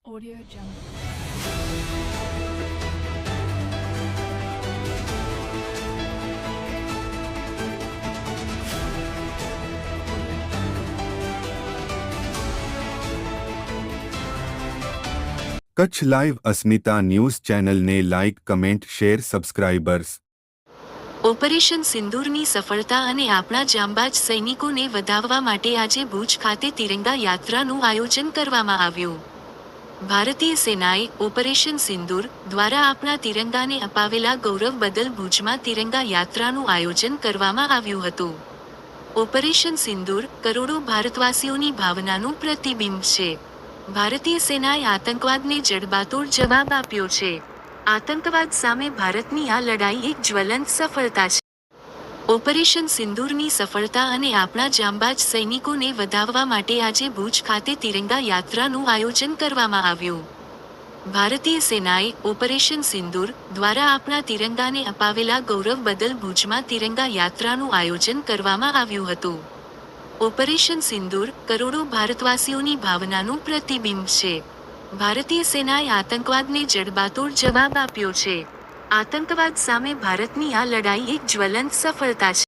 Audio Jungle. Kutch live Asmita news ચેનલને like, comment, share, subscribers. Operation સિંદૂરની સફળતા અને આપણા જાંબાજ સૈનિકોને વધાવવા માટે આજે ભુજ ખાતે તિરંગા યાત્રાનું આયોજન કરવામાં આવ્યું. ભારતીય સેનાએ ઓપરેશન સિંદૂર દ્વારા આપણા તિરંગાને અપાવેલા ગૌરવ બદલ ભુજમાં તિરંગા યાત્રાનું આયોજન કરવામાં આવ્યું હતું. ઓપરેશન સિંદૂર કરોડો ભારતવાસીઓની ભાવનાનું પ્રતિબિંબ છે. ભારતીય સેનાએ આતંકવાદને જડબાતોડ જવાબ આપ્યો છે. આતંકવાદ સામે ભારતની આ લડાઈ એક જ્વલંત સફળતા છે. ઓપરેશન સિંદૂરની સફળતા અને આપણા જાંબાજ સૈનિકોને વધાવવા માટે આજે ભુજ ખાતે તિરંગા યાત્રાનું આયોજન કરવામાં આવ્યું. ભારતીય સેનાએ ઓપરેશન સિંદૂર દ્વારા આપણા તિરંગાને અપાવેલા ગૌરવ બદલ ભુજમાં તિરંગા યાત્રાનું આયોજન કરવામાં આવ્યું હતું. ઓપરેશન સિંદૂર કરોડો ભારતવાસીઓની ભાવનાનું પ્રતિબિંબ છે. ભારતીય સેનાએ આતંકવાદને જડબાતોડ જવાબ આપ્યો છે. આતંકવાદ સામે ભારતની આ લડાઈ એક જ્વલંત સફળતા છે.